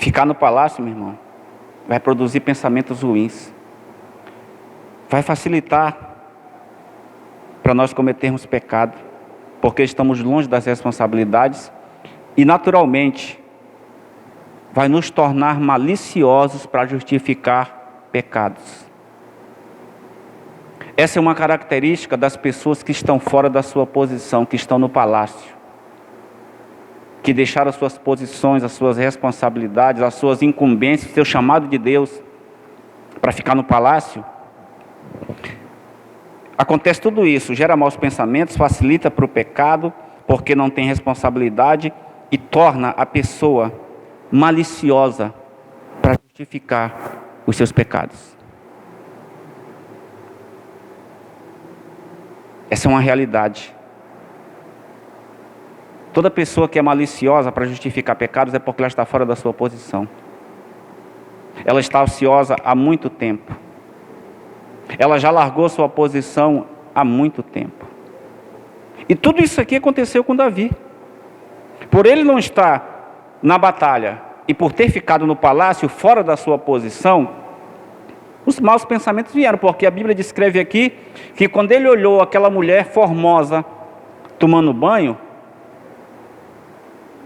Ficar no palácio, meu irmão, vai produzir pensamentos ruins. Vai facilitar para nós cometermos pecado, porque estamos longe das responsabilidades e, naturalmente, vai nos tornar maliciosos para justificar pecados. Essa é uma característica das pessoas que estão fora da sua posição, que estão no palácio, que deixaram as suas posições, as suas responsabilidades, as suas incumbências, o seu chamado de Deus para ficar no palácio. Acontece tudo isso, gera maus pensamentos, facilita para o pecado, porque não tem responsabilidade e torna a pessoa maliciosa para justificar os seus pecados. Essa é uma realidade. Toda pessoa que é maliciosa para justificar pecados é porque ela está fora da sua posição. Ela está ociosa há muito tempo. Ela já largou sua posição há muito tempo. E tudo isso aqui aconteceu com Davi. Por ele não estar na batalha e por ter ficado no palácio fora da sua posição, os maus pensamentos vieram, porque a Bíblia descreve aqui que quando ele olhou aquela mulher formosa tomando banho,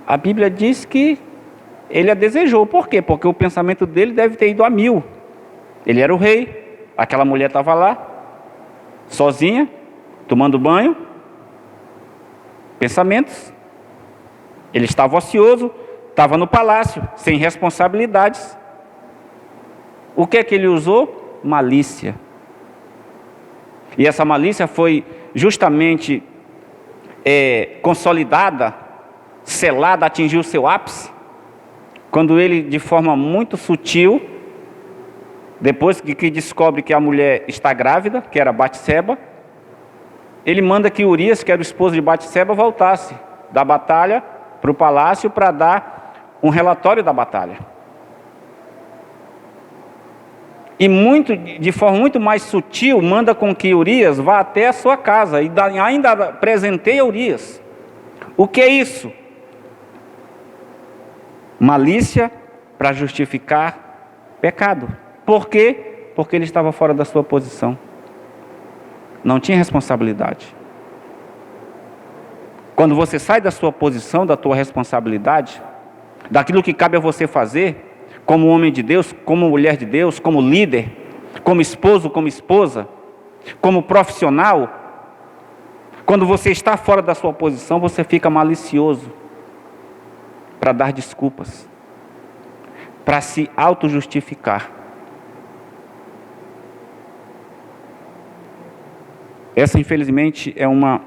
a Bíblia diz que ele a desejou. Por quê? Porque o pensamento dele deve ter ido a 1000. Ele era o rei. Aquela mulher estava lá, sozinha, tomando banho. Pensamentos. Ele estava ocioso, estava no palácio, sem responsabilidades. O que é que ele usou? Malícia. E essa malícia foi justamente consolidada, selada, atingiu o seu ápice, quando ele, de forma muito sutil, depois que descobre que a mulher está grávida, que era Batseba, ele manda que Urias, que era o esposo de Batseba, voltasse da batalha para o palácio para dar um relatório da batalha. E de forma muito mais sutil, manda com que Urias vá até a sua casa e ainda presenteia Urias. O que é isso? Malícia para justificar pecado. Por quê? Porque ele estava fora da sua posição. Não tinha responsabilidade. Quando você sai da sua posição, da tua responsabilidade, daquilo que cabe a você fazer, como homem de Deus, como mulher de Deus, como líder, como esposo, como esposa, como profissional, quando você está fora da sua posição, você fica malicioso para dar desculpas, para se auto-justificar. Essa, infelizmente, é uma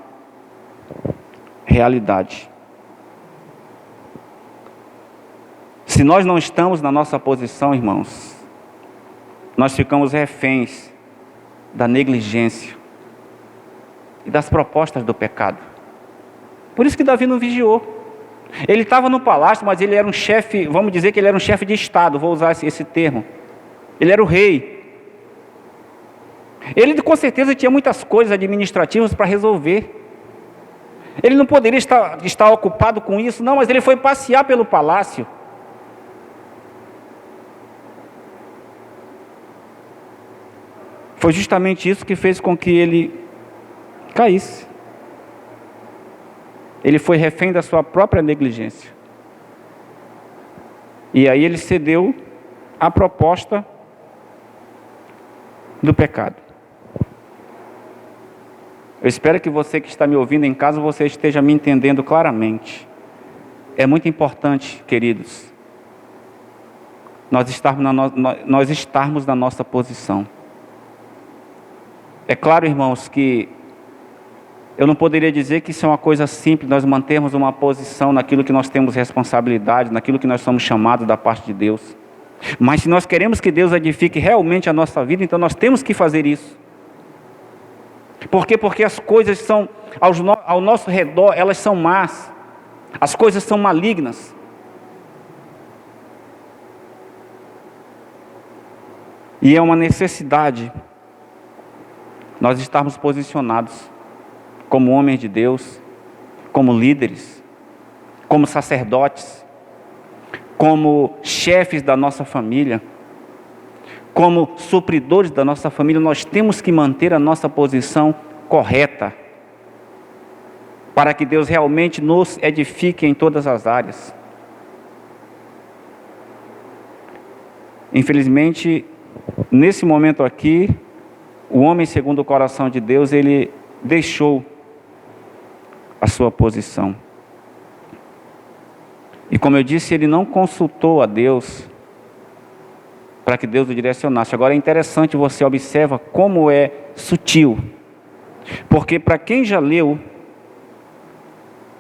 realidade. Se nós não estamos na nossa posição, irmãos, nós ficamos reféns da negligência e das propostas do pecado. Por isso que Davi não vigiou. Ele estava no palácio, mas ele era um chefe, vamos dizer que ele era um chefe de Estado, vou usar esse termo. Ele era o rei. Ele com certeza tinha muitas coisas administrativas para resolver. Ele não poderia estar ocupado com isso, não, mas ele foi passear pelo palácio. Foi justamente isso que fez com que ele caísse. Ele foi refém da sua própria negligência. E aí ele cedeu à proposta do pecado. Eu espero que você que está me ouvindo em casa, você esteja me entendendo claramente. É muito importante, queridos, nós estarmos na nossa posição. É claro, irmãos, que eu não poderia dizer que isso é uma coisa simples, nós mantermos uma posição naquilo que nós temos responsabilidade, naquilo que nós somos chamados da parte de Deus. Mas se nós queremos que Deus edifique realmente a nossa vida, então nós temos que fazer isso. Por quê? Porque as coisas são, ao nosso redor, elas são más. As coisas são malignas. E é uma necessidade nós estarmos posicionados como homens de Deus, como líderes, como sacerdotes, como chefes da nossa família, como supridores da nossa família, nós temos que manter a nossa posição correta, para que Deus realmente nos edifique em todas as áreas. Infelizmente, nesse momento aqui, o homem segundo o coração de Deus, ele deixou a sua posição. E como eu disse, ele não consultou a Deus para que Deus o direcionasse. Agora é interessante, você observa como é sutil. Porque para quem já leu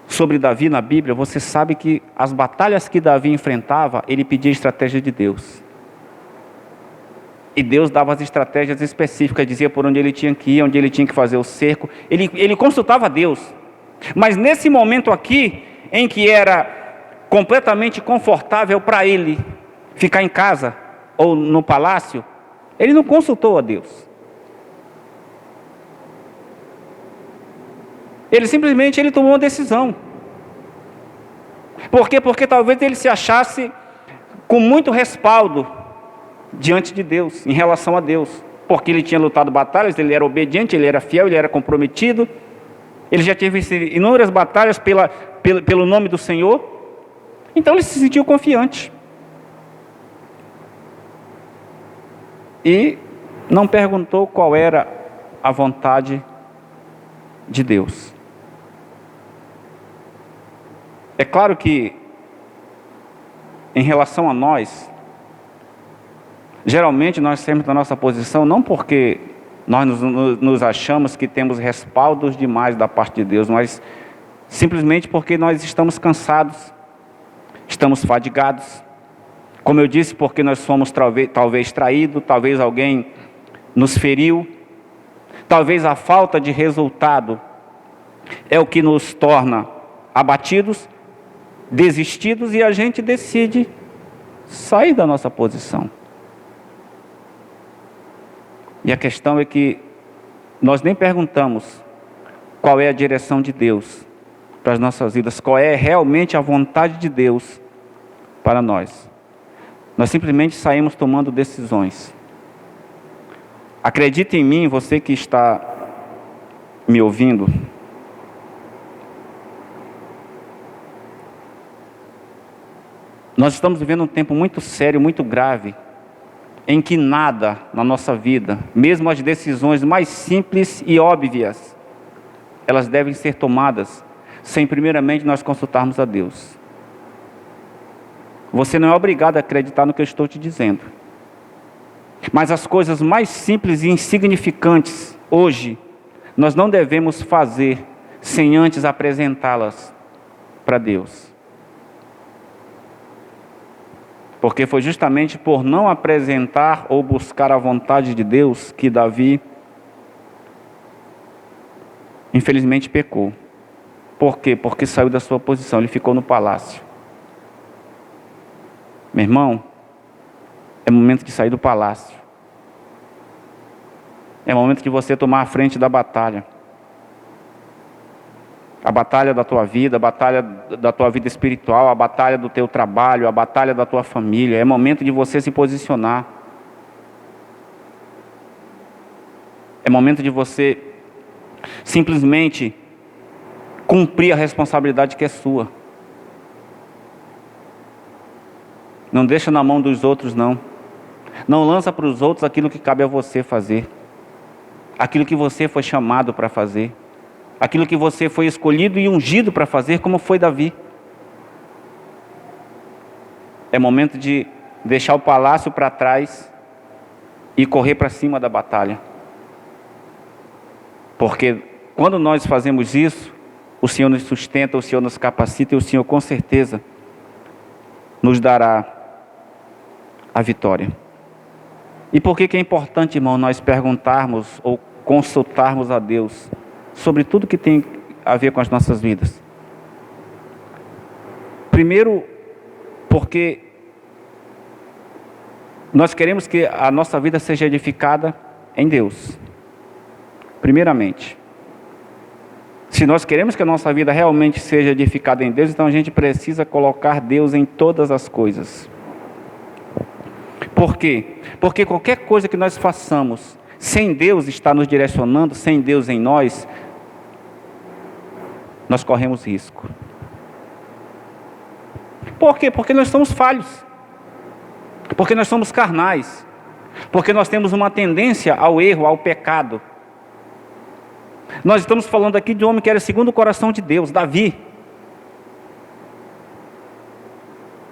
sobre Davi na Bíblia, você sabe que as batalhas que Davi enfrentava, ele pedia estratégia de Deus. E Deus dava as estratégias específicas, dizia por onde ele tinha que ir, onde ele tinha que fazer o cerco. Ele consultava a Deus. Mas nesse momento aqui, em que era completamente confortável para ele ficar em casa ou no palácio, ele não consultou a Deus. Ele simplesmente tomou uma decisão. Por quê? Porque talvez ele se achasse com muito respaldo diante de Deus, em relação a Deus. Porque ele tinha lutado batalhas, ele era obediente, ele era fiel, ele era comprometido. Ele já tinha vencido inúmeras batalhas pelo nome do Senhor. Então ele se sentiu confiante. E não perguntou qual era a vontade de Deus. É claro que, em relação a nós, geralmente nós temos na nossa posição, não porque nós nos achamos que temos respaldos demais da parte de Deus, mas simplesmente porque nós estamos cansados, estamos fadigados. Como eu disse, porque nós fomos talvez traídos, talvez alguém nos feriu, talvez a falta de resultado é o que nos torna abatidos, desistidos, e a gente decide sair da nossa posição. E a questão é que nós nem perguntamos qual é a direção de Deus para as nossas vidas, qual é realmente a vontade de Deus para nós. Nós simplesmente saímos tomando decisões. Acredite em mim, você que está me ouvindo, nós estamos vivendo um tempo muito sério, muito grave, em que nada na nossa vida, mesmo as decisões mais simples e óbvias, elas devem ser tomadas sem primeiramente nós consultarmos a Deus. Você não é obrigado a acreditar no que eu estou te dizendo. Mas as coisas mais simples e insignificantes, hoje, nós não devemos fazer sem antes apresentá-las para Deus. Porque foi justamente por não apresentar ou buscar a vontade de Deus que Davi, infelizmente, pecou. Por quê? Porque saiu da sua posição, ele ficou no palácio. Meu irmão, é momento de sair do palácio. É momento de você tomar a frente da batalha. A batalha da tua vida, a batalha da tua vida espiritual, a batalha do teu trabalho, a batalha da tua família. É momento de você se posicionar. É momento de você simplesmente cumprir a responsabilidade que é sua. Não deixa na mão dos outros, não. Não lança para os outros aquilo que cabe a você fazer. Aquilo que você foi chamado para fazer. Aquilo que você foi escolhido e ungido para fazer, como foi Davi. É momento de deixar o palácio para trás e correr para cima da batalha. Porque quando nós fazemos isso, o Senhor nos sustenta, o Senhor nos capacita e o Senhor com certeza nos dará a vitória. E por que é importante, irmão, nós perguntarmos ou consultarmos a Deus sobre tudo que tem a ver com as nossas vidas? Primeiro, porque nós queremos que a nossa vida seja edificada em Deus, primeiramente. Se nós queremos que a nossa vida realmente seja edificada em Deus, então a gente precisa colocar Deus em todas as coisas. Por quê? Porque qualquer coisa que nós façamos, sem Deus estar nos direcionando, sem Deus em nós, nós corremos risco. Por quê? Porque nós somos falhos. Porque nós somos carnais. Porque nós temos uma tendência ao erro, ao pecado. Nós estamos falando aqui de um homem que era segundo o coração de Deus, Davi.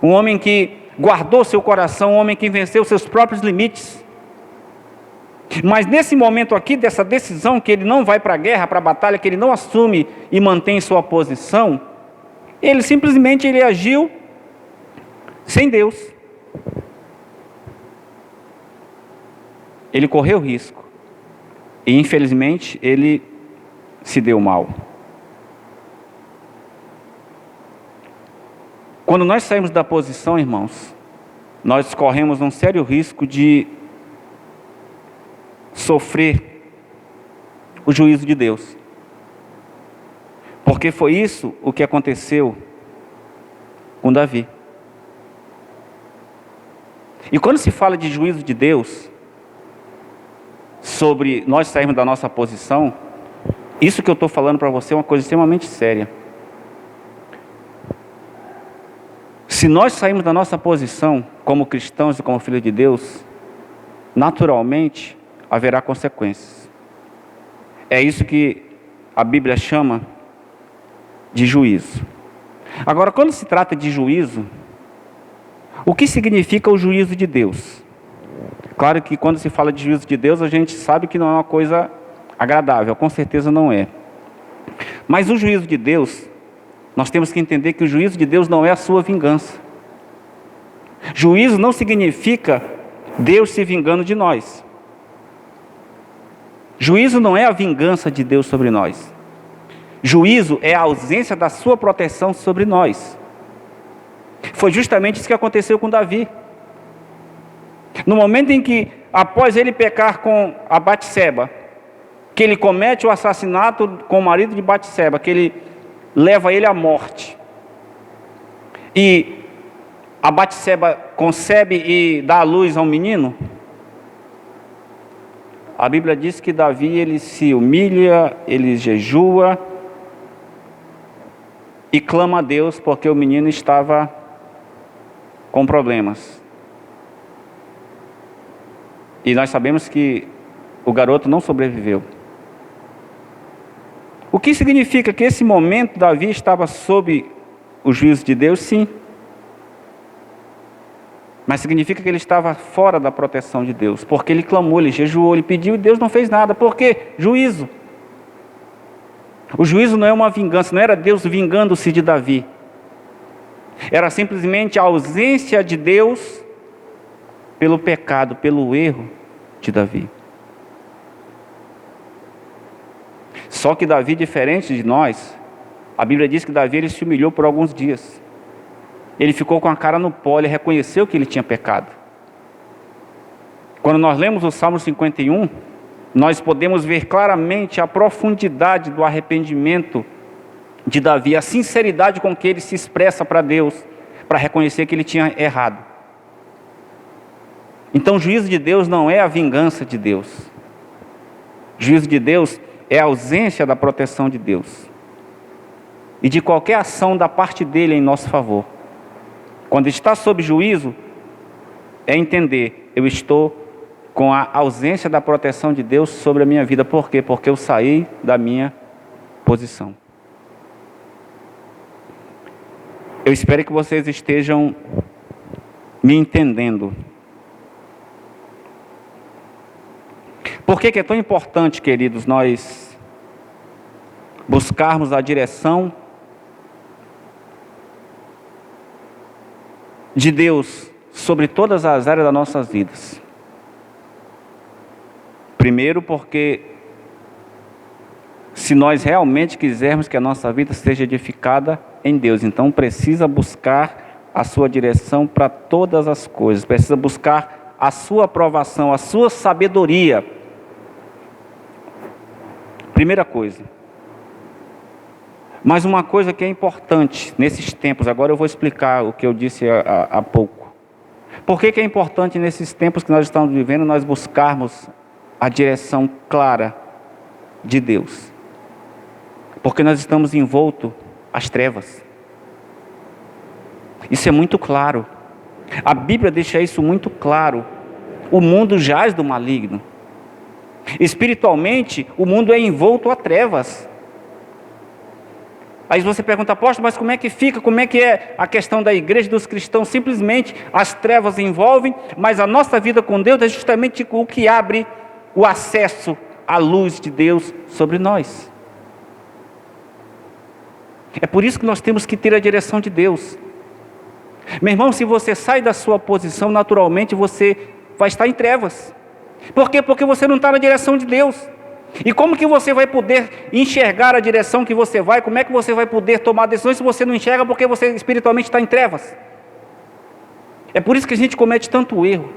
Um homem que guardou seu coração, um homem que venceu seus próprios limites. Mas nesse momento aqui, dessa decisão, que ele não vai para a guerra, para a batalha, que ele não assume e mantém sua posição, ele simplesmente agiu sem Deus. Ele correu risco. E infelizmente ele se deu mal. Quando nós saímos da posição, irmãos, nós corremos um sério risco de sofrer o juízo de Deus. Porque foi isso o que aconteceu com Davi. E quando se fala de juízo de Deus, sobre nós sairmos da nossa posição, isso que eu estou falando para você é uma coisa extremamente séria. Se nós sairmos da nossa posição como cristãos e como filhos de Deus, naturalmente haverá consequências. É isso que a Bíblia chama de juízo. Agora, quando se trata de juízo, o que significa o juízo de Deus? Claro que quando se fala de juízo de Deus, a gente sabe que não é uma coisa agradável, com certeza não é. Mas o juízo de Deus, nós temos que entender que o juízo de Deus não é a sua vingança. Juízo não significa Deus se vingando de nós. Juízo não é a vingança de Deus sobre nós. Juízo é a ausência da sua proteção sobre nós. Foi justamente isso que aconteceu com Davi. No momento em que, após ele pecar com a Batseba, que ele comete o assassinato com o marido de Batseba, que ele leva ele à morte, e a Batseba concebe e dá à luz a um menino, a Bíblia diz que Davi, ele se humilha, ele jejua e clama a Deus porque o menino estava com problemas. E nós sabemos que o garoto não sobreviveu. O que significa que esse momento Davi estava sob o juízo de Deus? Sim. Mas significa que ele estava fora da proteção de Deus, porque ele clamou, ele jejuou, ele pediu e Deus não fez nada. Por quê? Juízo. O juízo não é uma vingança, não era Deus vingando-se de Davi. Era simplesmente a ausência de Deus pelo pecado, pelo erro de Davi. Só que Davi, diferente de nós, a Bíblia diz que Davi ele se humilhou por alguns dias. Ele ficou com a cara no pó, ele reconheceu que ele tinha pecado. Quando nós lemos o Salmo 51, nós podemos ver claramente a profundidade do arrependimento de Davi, a sinceridade com que ele se expressa para Deus, para reconhecer que ele tinha errado. Então o juízo de Deus não é a vingança de Deus. O juízo de Deus é a ausência da proteção de Deus e de qualquer ação da parte dele em nosso favor. Quando está sob juízo, é entender, eu estou com a ausência da proteção de Deus sobre a minha vida. Por quê? Porque eu saí da minha posição. Eu espero que vocês estejam me entendendo. Por que é tão importante, queridos, nós buscarmos a direção de Deus sobre todas as áreas das nossas vidas? Primeiro, porque se nós realmente quisermos que a nossa vida seja edificada em Deus, então precisa buscar a sua direção para todas as coisas, precisa buscar a sua aprovação, a sua sabedoria. Primeira coisa. Mas uma coisa que é importante nesses tempos, agora eu vou explicar o que eu disse há pouco. Por que é importante nesses tempos que nós estamos vivendo nós buscarmos a direção clara de Deus? Porque nós estamos envoltos às trevas. Isso é muito claro. A Bíblia deixa isso muito claro. O mundo jaz do maligno. Espiritualmente, o mundo é envolto a trevas. Aí você pergunta, apóstolo, mas como é que fica? Como é que é a questão da igreja, dos cristãos? Simplesmente as trevas envolvem, mas a nossa vida com Deus é justamente o que abre o acesso à luz de Deus sobre nós. É por isso que nós temos que ter a direção de Deus. Meu irmão, se você sai da sua posição, naturalmente você vai estar em trevas. Por quê? Porque você não está na direção de Deus. E como que você vai poder enxergar a direção que você vai? Como é que você vai poder tomar decisões se você não enxerga porque você espiritualmente está em trevas? É por isso que a gente comete tanto erro.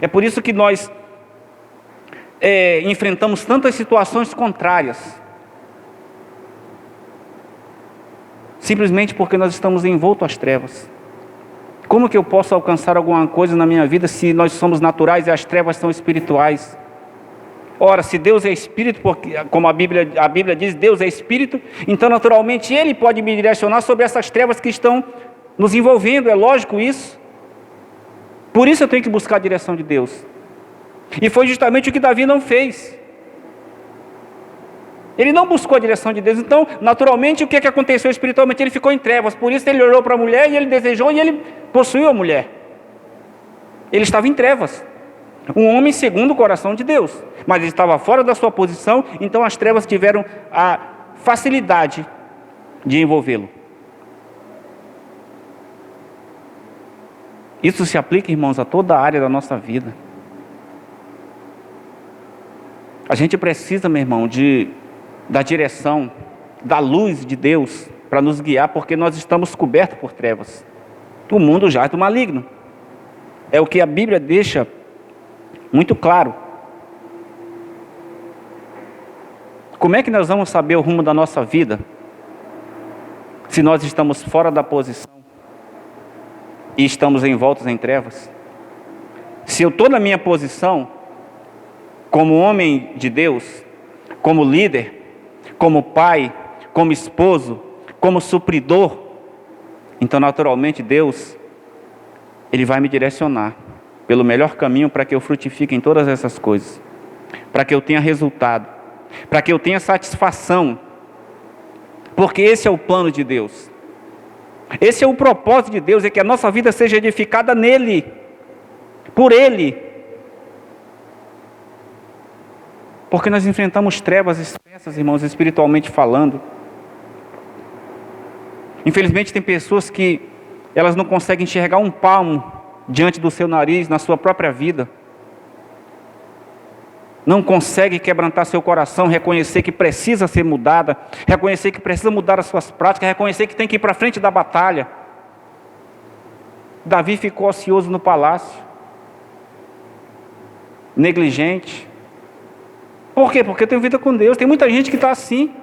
É por isso que nós enfrentamos tantas situações contrárias. Simplesmente porque nós estamos envoltos às trevas. Como que eu posso alcançar alguma coisa na minha vida se nós somos naturais e as trevas são espirituais? Ora, se Deus é Espírito, porque, como a Bíblia diz, Deus é Espírito, então naturalmente Ele pode me direcionar sobre essas trevas que estão nos envolvendo, é lógico isso. Por isso eu tenho que buscar a direção de Deus. E foi justamente o que Davi não fez. Ele não buscou a direção de Deus, então naturalmente o que aconteceu espiritualmente? Ele ficou em trevas, por isso ele olhou para a mulher e ele desejou e ele possuiu a mulher. Ele estava em trevas. Um homem segundo o coração de Deus, mas ele estava fora da sua posição, então as trevas tiveram a facilidade de envolvê-lo. Isso se aplica, irmãos, a toda a área da nossa vida. A gente precisa, meu irmão, da direção, da luz de Deus para nos guiar, porque nós estamos cobertos por trevas. O mundo jaz do maligno. É o que a Bíblia deixa muito claro. Como é que nós vamos saber o rumo da nossa vida se nós estamos fora da posição e estamos envoltos em trevas? Se eu estou na minha posição como homem de Deus, como líder, como pai, como esposo, como supridor, então naturalmente Deus, Ele vai me direcionar pelo melhor caminho para que eu frutifique em todas essas coisas, para que eu tenha resultado, para que eu tenha satisfação, porque esse é o plano de Deus, esse é o propósito de Deus, é que a nossa vida seja edificada nele, por Ele, porque nós enfrentamos trevas espessas, irmãos, espiritualmente falando. Infelizmente tem pessoas que elas não conseguem enxergar um palmo diante do seu nariz, na sua própria vida. Não consegue quebrantar seu coração, reconhecer que precisa ser mudada, reconhecer que precisa mudar as suas práticas, reconhecer que tem que ir para frente da batalha. Davi ficou ocioso no palácio, negligente. Por quê? Porque tem vida com Deus. Tem muita gente que está assim.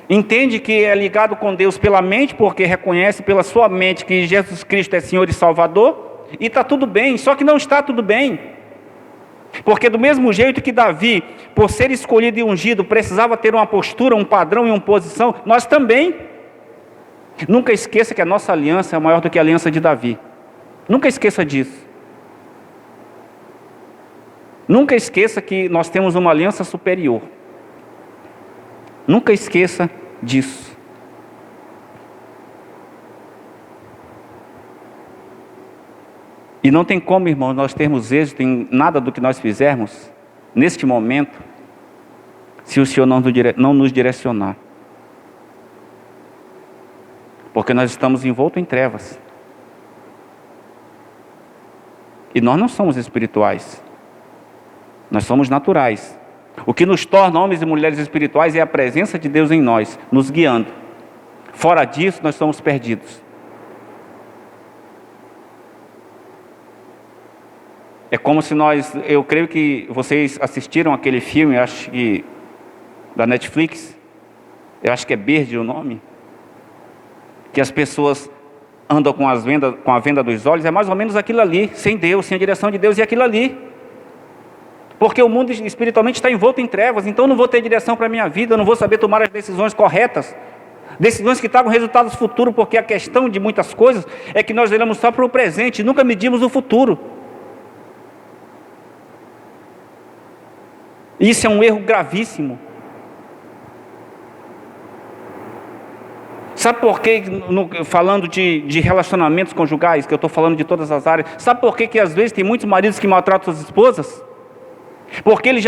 Entende que é ligado com Deus pela mente, porque reconhece pela sua mente que Jesus Cristo é Senhor e Salvador, e está tudo bem, só que não está tudo bem. Porque do mesmo jeito que Davi, por ser escolhido e ungido, precisava ter uma postura, um padrão e uma posição, nós também. Nunca esqueça que a nossa aliança é maior do que a aliança de Davi. Nunca esqueça disso. Nunca esqueça que nós temos uma aliança superior. Nunca esqueça disso. E não tem como, irmãos, nós termos êxito em nada do que nós fizermos, neste momento, se o Senhor não nos direcionar. Porque nós estamos envoltos em trevas. E nós não somos espirituais. Nós somos naturais. O que nos torna homens e mulheres espirituais é a presença de Deus em nós, nos guiando. Fora disso, nós somos perdidos. É como se eu creio que vocês assistiram aquele filme, acho que da Netflix, eu acho que é Verde o nome, que as pessoas andam com a venda dos olhos, é mais ou menos aquilo ali, sem Deus, sem a direção de Deus, e aquilo ali. Porque o mundo espiritualmente está envolto em trevas, então eu não vou ter direção para a minha vida, eu não vou saber tomar as decisões corretas, decisões que tragam resultados futuros, porque a questão de muitas coisas é que nós olhamos só para o presente, nunca medimos o futuro. Isso é um erro gravíssimo. Sabe por que, falando de relacionamentos conjugais, que eu estou falando de todas as áreas, sabe por que às vezes tem muitos maridos que maltratam suas esposas? Porque ele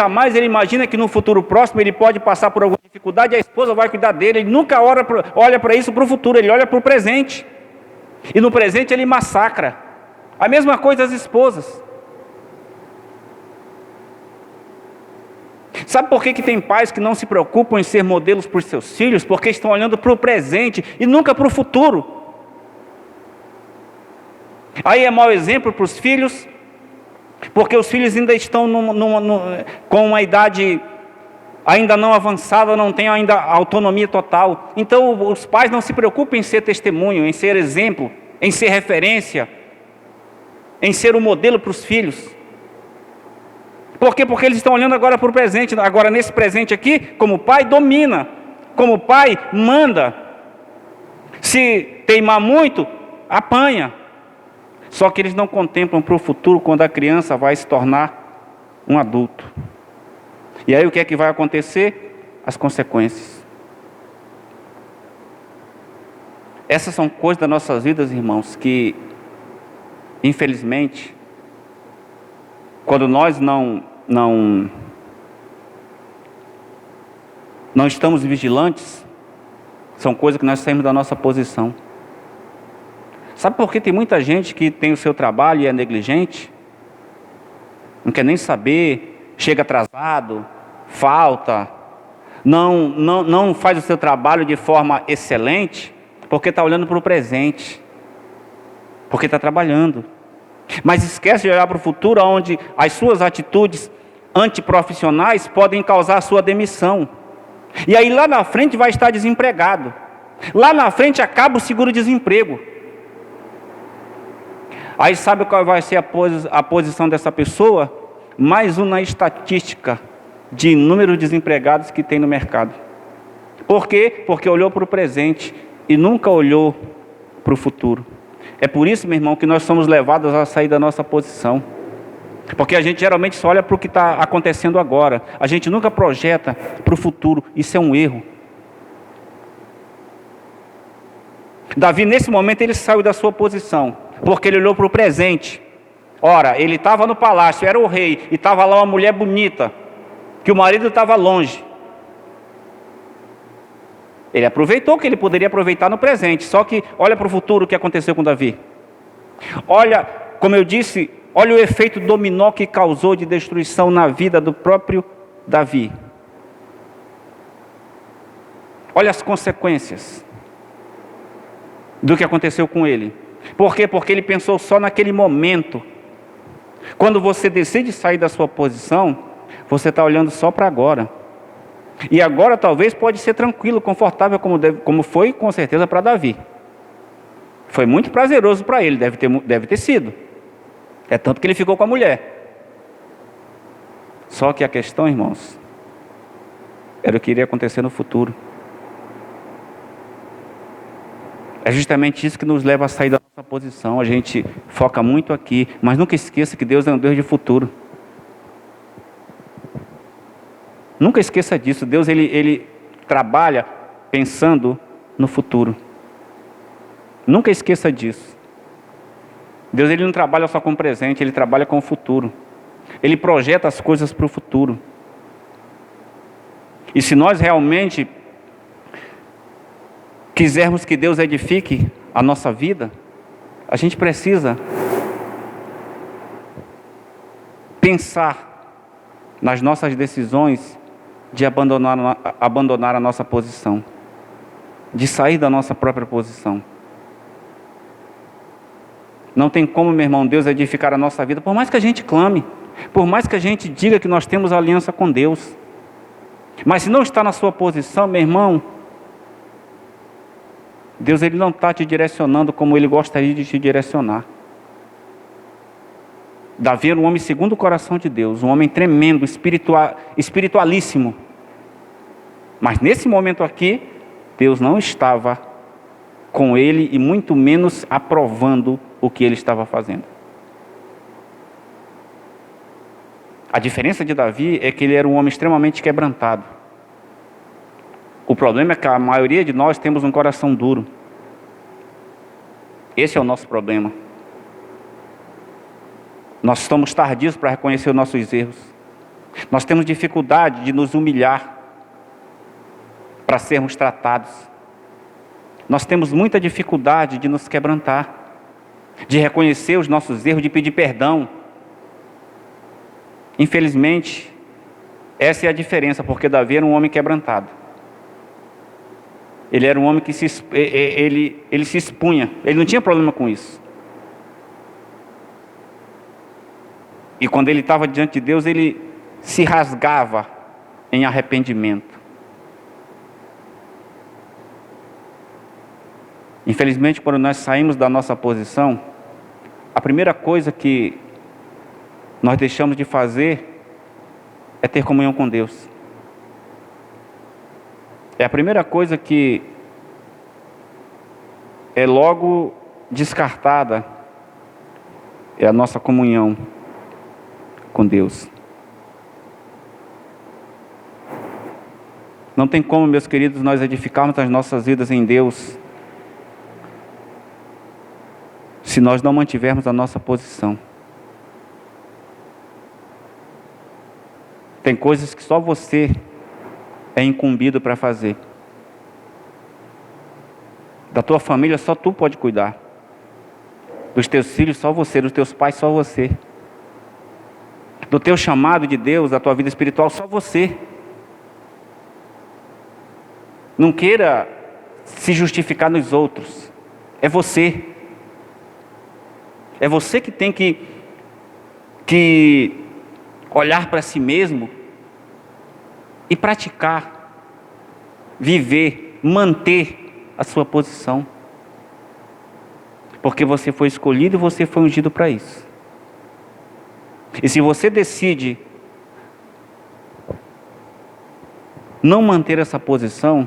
imagina que no futuro próximo ele pode passar por alguma dificuldade e a esposa vai cuidar dele. Ele nunca olha para isso, para o futuro, ele olha para o presente. E no presente ele massacra. A mesma coisa as esposas. Sabe por que tem pais que não se preocupam em ser modelos para os seus filhos? Porque estão olhando para o presente e nunca para o futuro. Aí é mau exemplo para os filhos, porque os filhos ainda estão com uma idade ainda não avançada, não têm ainda autonomia total. Então os pais não se preocupam em ser testemunho, em ser exemplo, em ser referência, em ser um modelo para os filhos. Por quê? Porque eles estão olhando agora para o presente. Agora nesse presente aqui, como pai, domina. Como pai, manda. Se teimar muito, apanha. Só que eles não contemplam para o futuro, quando a criança vai se tornar um adulto. E aí o que é que vai acontecer? As consequências. Essas são coisas das nossas vidas, irmãos, que infelizmente, quando nós não estamos vigilantes, são coisas que nós saímos da nossa posição. Sabe por que tem muita gente que tem o seu trabalho e é negligente? Não quer nem saber, chega atrasado, falta, não faz o seu trabalho de forma excelente, porque está olhando para o presente, porque está trabalhando. Mas esquece de olhar para o futuro, onde as suas atitudes antiprofissionais podem causar a sua demissão. E aí lá na frente vai estar desempregado. Lá na frente acaba o seguro-desemprego. Aí sabe qual vai ser a posição dessa pessoa? Mais uma estatística de número de desempregados que tem no mercado. Por quê? Porque olhou para o presente e nunca olhou para o futuro. É por isso, meu irmão, que nós somos levados a sair da nossa posição. Porque a gente geralmente só olha para o que está acontecendo agora. A gente nunca projeta para o futuro. Isso é um erro. Davi, nesse momento, ele saiu da sua posição, porque ele olhou para o presente. Ora, ele estava no palácio, era o rei, e estava lá uma mulher bonita, que o marido estava longe. Ele aproveitou o que ele poderia aproveitar no presente, só que olha para o futuro o que aconteceu com Davi. Olha, como eu disse, olha o efeito dominó que causou de destruição na vida do próprio Davi. Olha as consequências do que aconteceu com ele. Por quê? Porque ele pensou só naquele momento. Quando você decide sair da sua posição, você está olhando só para agora. E agora talvez pode ser tranquilo, confortável, como foi com certeza para Davi. Foi muito prazeroso para ele, deve ter sido. É tanto que ele ficou com a mulher. Só que a questão, irmãos, era o que iria acontecer no futuro. É justamente isso que nos leva a sair da nossa posição. A gente foca muito aqui, mas nunca esqueça que Deus é um Deus de futuro. Nunca esqueça disso. Deus ele trabalha pensando no futuro. Nunca esqueça disso. Deus ele não trabalha só com o presente, ele trabalha com o futuro. Ele projeta as coisas para o futuro. E se nós realmente quisermos que Deus edifique a nossa vida, a gente precisa pensar nas nossas decisões de abandonar a nossa posição, de sair da nossa própria posição. Não tem como, meu irmão, Deus edificar a nossa vida, por mais que a gente clame, por mais que a gente diga que nós temos aliança com Deus. Mas se não está na sua posição, meu irmão, Deus ele não está te direcionando como Ele gostaria de te direcionar. Davi era um homem segundo o coração de Deus, um homem tremendo, espiritualíssimo. Mas nesse momento aqui, Deus não estava com ele e muito menos aprovando o que ele estava fazendo. A diferença de Davi é que ele era um homem extremamente quebrantado. O problema é que a maioria de nós temos um coração duro. Esse é o nosso problema. Nós estamos tardios para reconhecer os nossos erros. Nós temos dificuldade de nos humilhar para sermos tratados. Nós temos muita dificuldade de nos quebrantar, de reconhecer os nossos erros, de pedir perdão. Infelizmente, essa é a diferença, porque Davi era um homem quebrantado. Ele era um homem que ele se expunha, ele não tinha problema com isso. E quando ele estava diante de Deus, ele se rasgava em arrependimento. Infelizmente, quando nós saímos da nossa posição, a primeira coisa que nós deixamos de fazer é ter comunhão com Deus. É a primeira coisa que é logo descartada, é a nossa comunhão com Deus. Não tem como, meus queridos, nós edificarmos as nossas vidas em Deus se nós não mantivermos a nossa posição. Tem coisas que só você é incumbido para fazer. Da tua família só tu pode cuidar. Dos teus filhos só você, dos teus pais só você. Do teu chamado de Deus, da tua vida espiritual só você. Não queira se justificar nos outros. É você. É você que tem que olhar para si mesmo e praticar, viver, manter a sua posição. Porque você foi escolhido e você foi ungido para isso. E se você decide não manter essa posição,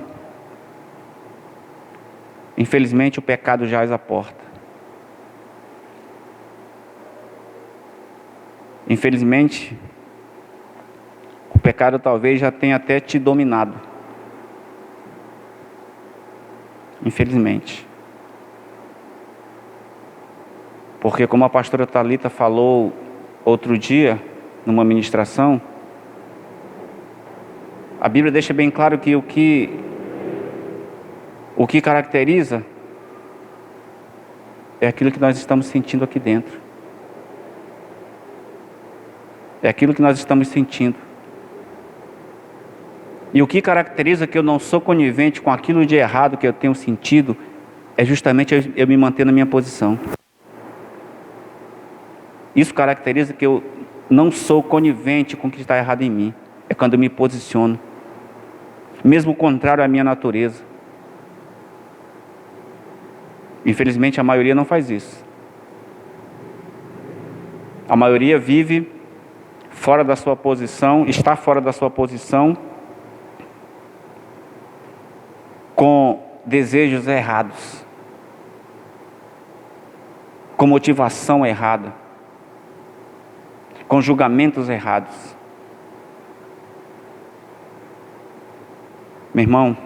infelizmente o pecado jaz à porta. Infelizmente, o pecado talvez já tenha até te dominado. Infelizmente. Porque como a pastora Thalita falou outro dia, numa ministração, a Bíblia deixa bem claro que o que caracteriza é aquilo que nós estamos sentindo aqui dentro. É aquilo que nós estamos sentindo. E o que caracteriza que eu não sou conivente com aquilo de errado que eu tenho sentido é justamente eu me manter na minha posição. Isso caracteriza que eu não sou conivente com o que está errado em mim. É quando eu me posiciono. Mesmo contrário à minha natureza. Infelizmente a maioria não faz isso. A maioria vive fora da sua posição, está fora da sua posição, com desejos errados, com motivação errada, com julgamentos errados. Meu irmão,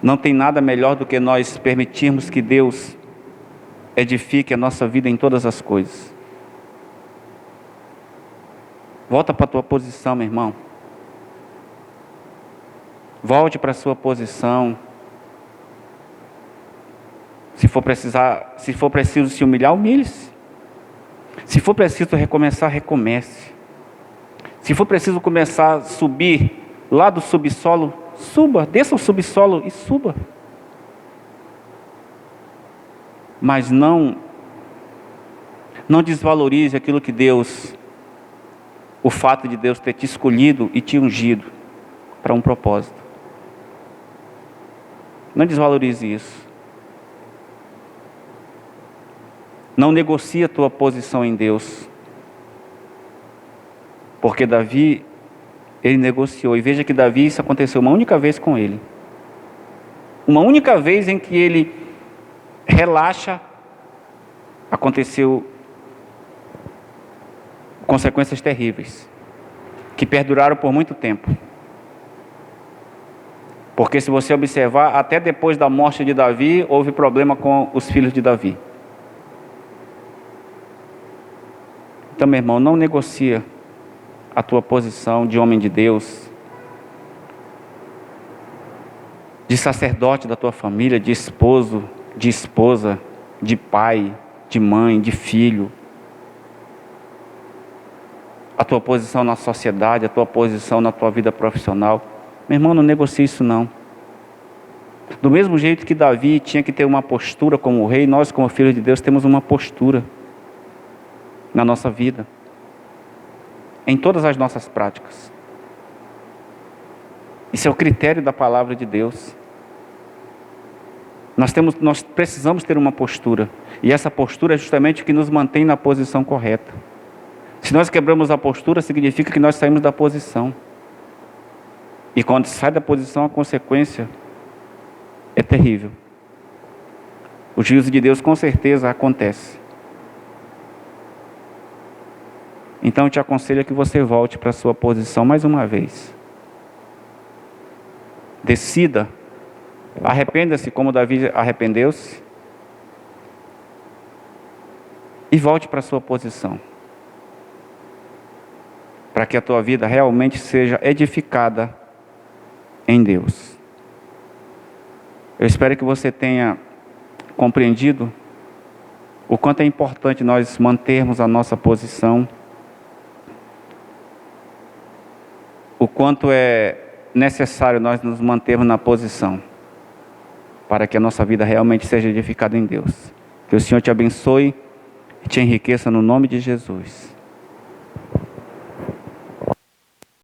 não tem nada melhor do que nós permitirmos que Deus edifique a nossa vida em todas as coisas. Volta para a tua posição, meu irmão. Volte para a sua posição. Se for preciso se humilhar, humilhe-se. Se for preciso recomeçar, recomece. Se for preciso começar a subir lá do subsolo, suba, desça o subsolo e suba. Mas não desvalorize aquilo que Deus, o fato de Deus ter te escolhido e te ungido para um propósito. Não desvalorize isso. Não negocie a tua posição em Deus. Porque Davi, ele negociou. E veja que Davi, isso aconteceu uma única vez com ele. Uma única vez em que ele relaxa, aconteceu consequências terríveis, que perduraram por muito tempo. Porque se você observar, até depois da morte de Davi, houve problema com os filhos de Davi. Então, meu irmão, não negocia a tua posição de homem de Deus, de sacerdote da tua família, de esposo, de esposa, de pai, de mãe, de filho. A tua posição na sociedade, a tua posição na tua vida profissional. Meu irmão, não negocie isso não. Do mesmo jeito que Davi tinha que ter uma postura como rei, nós como filhos de Deus temos uma postura na nossa vida, em todas as nossas práticas. Isso é o critério da palavra de Deus. Nós precisamos ter uma postura, e essa postura é justamente o que nos mantém na posição correta. Se nós quebramos a postura, significa que nós saímos da posição. E quando sai da posição, a consequência é terrível. O juízo de Deus com certeza acontece. Então eu te aconselho que você volte para a sua posição mais uma vez. Decida, arrependa-se como Davi arrependeu-se, e volte para a sua posição, para que a tua vida realmente seja edificada em Deus. Eu espero que você tenha compreendido o quanto é importante nós mantermos a nossa posição, o quanto é necessário nós nos mantermos na posição, para que a nossa vida realmente seja edificada em Deus. Que o Senhor te abençoe e te enriqueça no nome de Jesus.